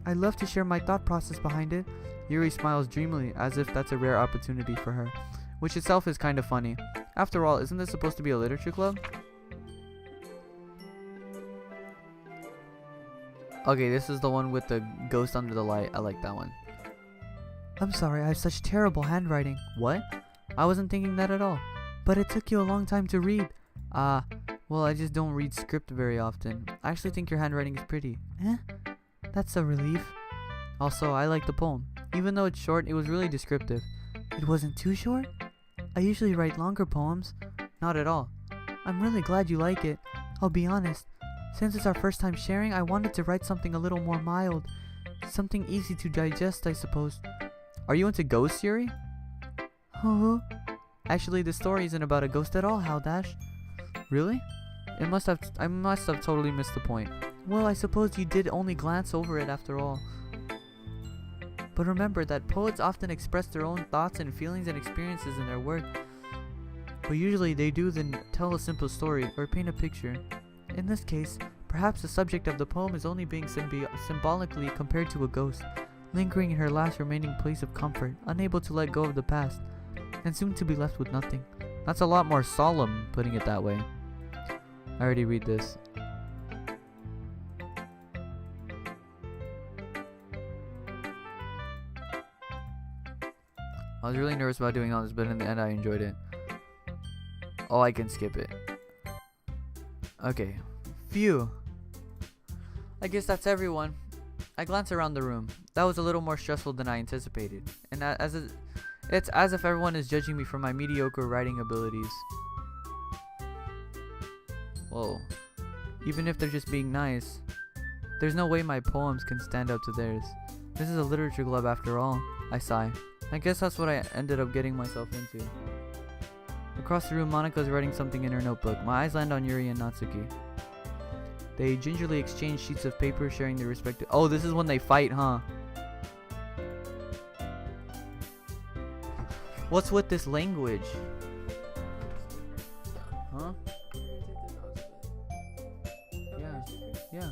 I'd love to share my thought process behind it. Yuri smiles dreamily, as if that's a rare opportunity for her, which itself is kind of funny. After all, isn't this supposed to be a literature club? Okay, this is the one with the ghost under the light. I like that one. I'm sorry, I have such terrible handwriting. What? I wasn't thinking that at all. But it took you a long time to read. Well, I just don't read script very often. I actually think your handwriting is pretty. That's a relief. Also, I like the poem. Even though it's short, it was really descriptive. It wasn't too short? I usually write longer poems. Not at all. I'm really glad you like it. I'll be honest. Since it's our first time sharing, I wanted to write something a little more mild. Something easy to digest, I suppose. Are you into ghosts, Yuri? Huh? Actually, the story isn't about a ghost at all, HalDash. Really? I must have totally missed the point. Well, I suppose you did only glance over it after all. But remember that poets often express their own thoughts and feelings and experiences in their work. But usually they do then tell a simple story or paint a picture. In this case, perhaps the subject of the poem is only being symbolically compared to a ghost, lingering in her last remaining place of comfort, unable to let go of the past, and soon to be left with nothing. That's a lot more solemn, putting it that way. I already read this. I was really nervous about doing all this, but in the end I enjoyed it. Oh, I can skip it. Okay. Phew. I guess that's everyone. I glance around the room. That was a little more stressful than I anticipated. And it's as if everyone is judging me for my mediocre writing abilities. Whoa. Even if they're just being nice, there's no way my poems can stand up to theirs. This is a literature club after all. I sigh. I guess that's what I ended up getting myself into. Across the room, Monika is writing something in her notebook. My eyes land on Yuri and Natsuki. They gingerly exchange sheets of paper, sharing their respective... Oh, this is when they fight, huh? What's with this language? Huh? Yeah.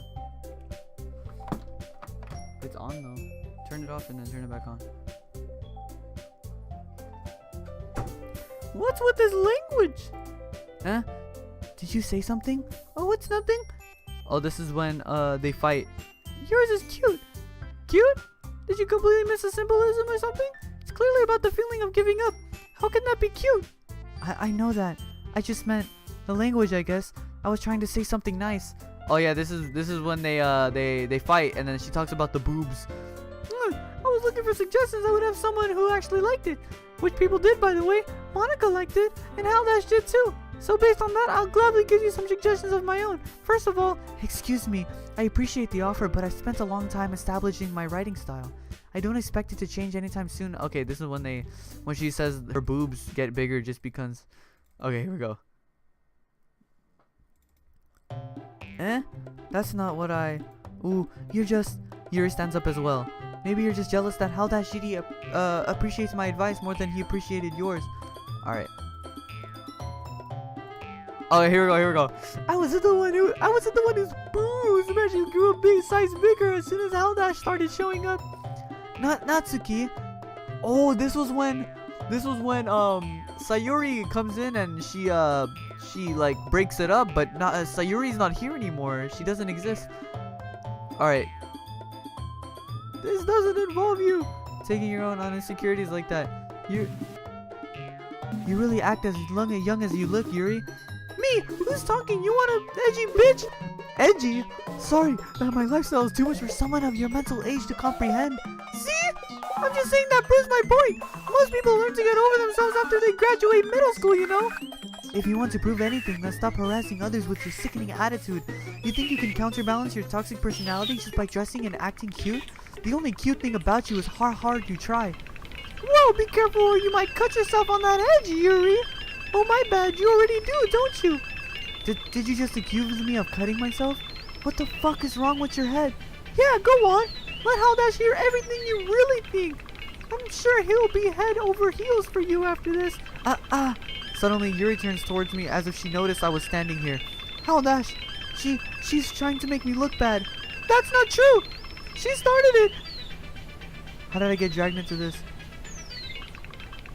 It's on though. Turn it off and then turn it back on. What's with this language? Huh? Did you say something? Oh, it's nothing. Oh, this is when they fight. Yours is cute. Cute? Did you completely miss the symbolism or something? It's clearly about the feeling of giving up. How can that be cute? I know that. I just meant the language, I guess. I was trying to say something nice. Oh yeah, this is when they fight, and then she talks about the boobs. I was looking for suggestions. I would have someone who actually liked it, which people did, by the way. Monika liked it, and HalDash did too. So based on that, I'll gladly give you some suggestions of my own. First of all, excuse me, I appreciate the offer, but I've spent a long time establishing my writing style. I don't expect it to change anytime soon. Okay, this is when she says her boobs get bigger just because. Okay, here we go. That's not what I... Ooh, Yuri stands up as well. Maybe you're just jealous that HalDash GD appreciates my advice more than he appreciated yours. Alright. Oh, here we go. I wasn't the one whose boobs magically grew a big size bigger as soon as HalDash started showing up. Natsuki. Oh, this was when Sayuri comes in and she like breaks it up, but Sayuri's not here anymore. She doesn't exist. Alright. This doesn't involve you taking your own insecurities like that. You really act as young as you look, Yuri. Me? Who's talking? You want an edgy bitch? Edgy? Sorry, my lifestyle is too much for someone of your mental age to comprehend. See? I'm just saying that proves my point. Most people learn to get over themselves after they graduate middle school, you know? If you want to prove anything, then stop harassing others with your sickening attitude. You think you can counterbalance your toxic personality just by dressing and acting cute? The only cute thing about you is how hard you try. Whoa, be careful or you might cut yourself on that edge, Yuri. Oh, my bad, you already do, don't you? Did you just accuse me of cutting myself? What the fuck is wrong with your head? Yeah, go on. Let HalDash hear everything you really think. I'm sure he'll be head over heels for you after this. Suddenly, Yuri turns towards me as if she noticed I was standing here. HalDash, she's trying to make me look bad. That's not true. She started it. How did I get dragged into this?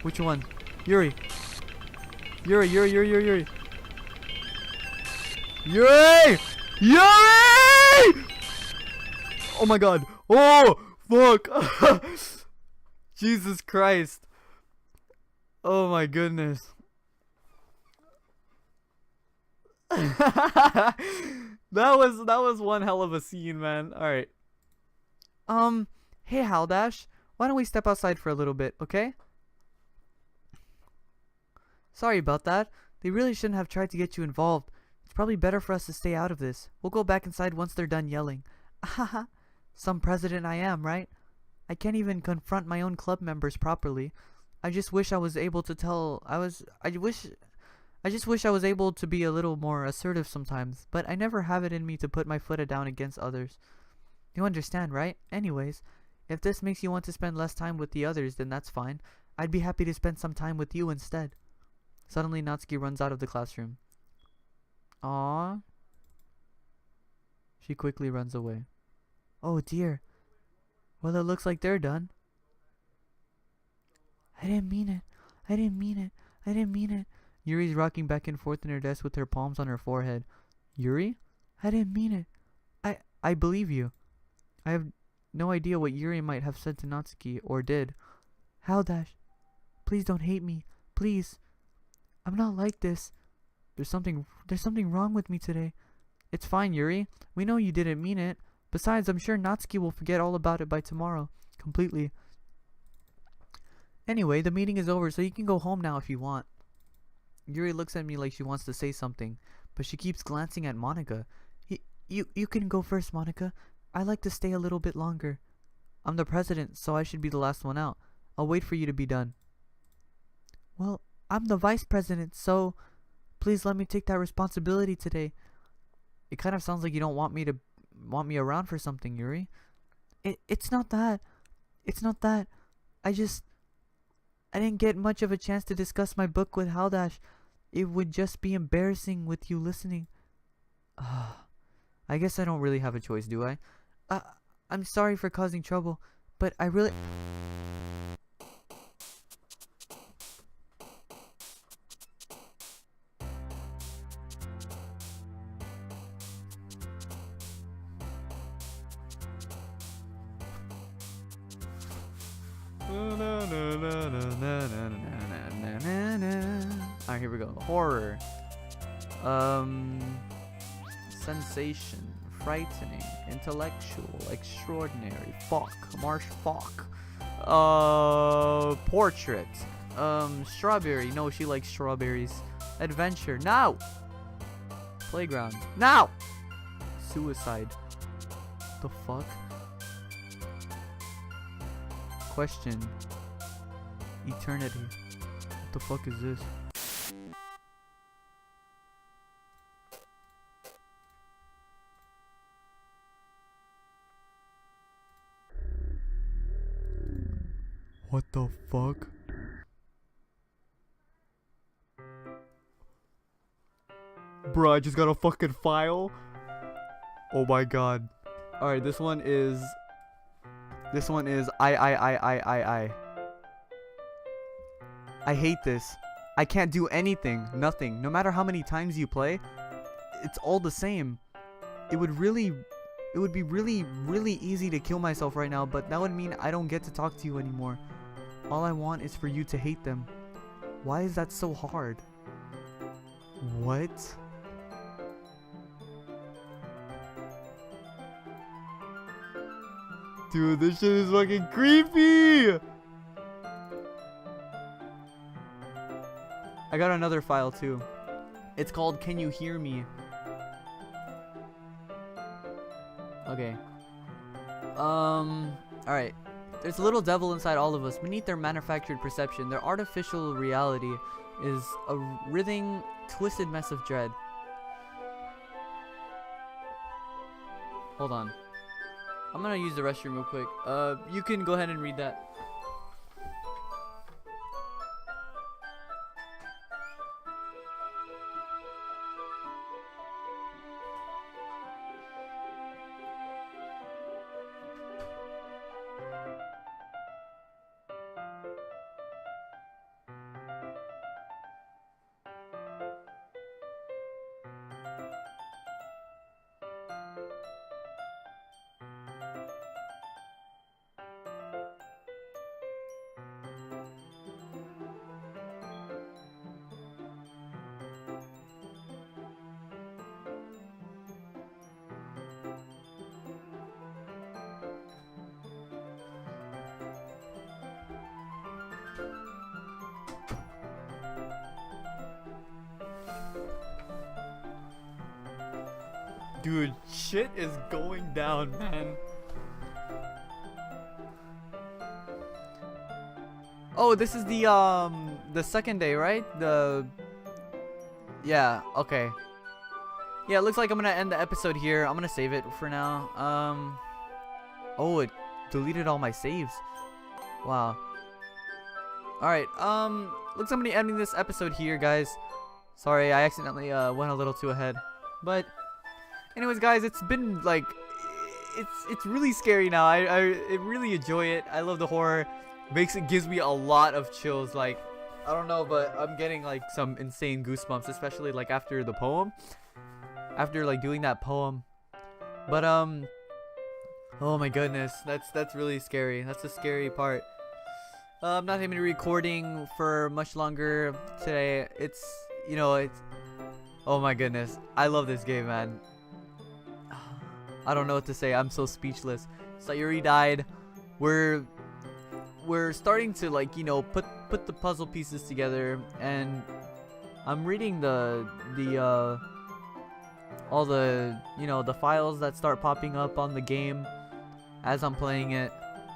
Which one? Yuri. Yuri! Yuri! Oh my god. Oh, fuck. Jesus Christ. Oh my goodness. that was one hell of a scene, man. All right. Hey HalDash, why don't we step outside for a little bit, okay? Sorry about that. They really shouldn't have tried to get you involved. It's probably better for us to stay out of this. We'll go back inside once they're done yelling. Haha. Some president I am, right? I can't even confront my own club members properly. I just wish I was able to tell. I just wish I was able to be a little more assertive sometimes, but I never have it in me to put my foot down against others. You understand, right? Anyways, if this makes you want to spend less time with the others, then that's fine. I'd be happy to spend some time with you instead. Suddenly, Natsuki runs out of the classroom. Aww. She quickly runs away. Oh dear. Well, it looks like they're done. I didn't mean it. I didn't mean it. I didn't mean it. Yuri's rocking back and forth in her desk with her palms on her forehead. Yuri? I didn't mean it. I believe you. I have no idea what Yuri might have said to Natsuki, or did. HalDash, please don't hate me. Please. I'm not like this. There's something wrong with me today. It's fine, Yuri. We know you didn't mean it. Besides, I'm sure Natsuki will forget all about it by tomorrow. Completely. Anyway, the meeting is over, so you can go home now if you want. Yuri looks at me like she wants to say something, but she keeps glancing at Monika. You can go first, Monika. I like to stay a little bit longer. I'm the president, so I should be the last one out. I'll wait for you to be done. Well, I'm the vice president, so please let me take that responsibility today. It kind of sounds like you don't want me around for something, Yuri. It's not that. It's not that. I didn't get much of a chance to discuss my book with HalDash. It would just be embarrassing with you listening. I guess I don't really have a choice, do I? I'm sorry for causing trouble, but I really... Alright, here we go. Horror. Sensation. Frightening. Intellectual. Extraordinary. Fuck. Marsh fuck. Portrait. Strawberry. No, she likes strawberries. Adventure. Now! Playground. Now! Suicide. The fuck? Question. Eternity. What the fuck is this? What the fuck? Bro, I just got a fucking file. Oh my god. Alright, this one is I hate this. I can't do anything. Nothing. No matter how many times you play, it's all the same. It would be really easy to kill myself right now, but that would mean I don't get to talk to you anymore. All I want is for you to hate them. Why is that so hard? What? Dude, this shit is fucking creepy! I got another file too. It's called Can You Hear Me? Okay. Alright. There's a little devil inside all of us. Beneath their manufactured perception, their artificial reality is a writhing, twisted mess of dread. Hold on. I'm gonna use the restroom real quick. You can go ahead and read that. Dude, shit is going down, man. Oh, this is the second day, right? Yeah, okay. Yeah, it looks like I'm gonna end the episode here. I'm gonna save it for now. Oh, it deleted all my saves. Wow. Alright, looks like I'm gonna be ending this episode here, guys. Sorry, I accidentally went a little too ahead. But anyways, guys, it's been like it's really scary now. I really enjoy it. I love the horror. Gives me a lot of chills. Like, I don't know, but I'm getting like some insane goosebumps, especially like after the poem. After like doing that poem. But oh my goodness, that's really scary. That's the scary part. I'm not even recording for much longer today. It's, you know, it's, oh my goodness, I love this game, man. I don't know what to say. I'm so speechless. Sayuri died. We're starting to, like, you know, put the puzzle pieces together, and I'm reading all the, you know, the files that start popping up on the game as I'm playing it,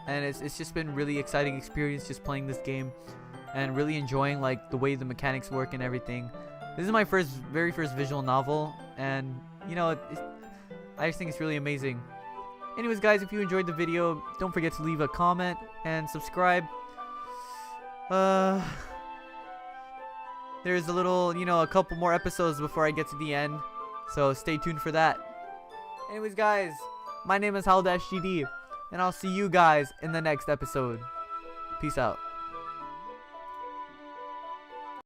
and it's just been really exciting experience just playing this game and really enjoying like the way the mechanics work and everything. This is my very first visual novel, and you know, I just think it's really amazing. Anyways, guys, if you enjoyed the video, don't forget to leave a comment and subscribe. There's a little, you know, a couple more episodes before I get to the end, so stay tuned for that. Anyways, guys, my name is HalDash GD, and I'll see you guys in the next episode. Peace out.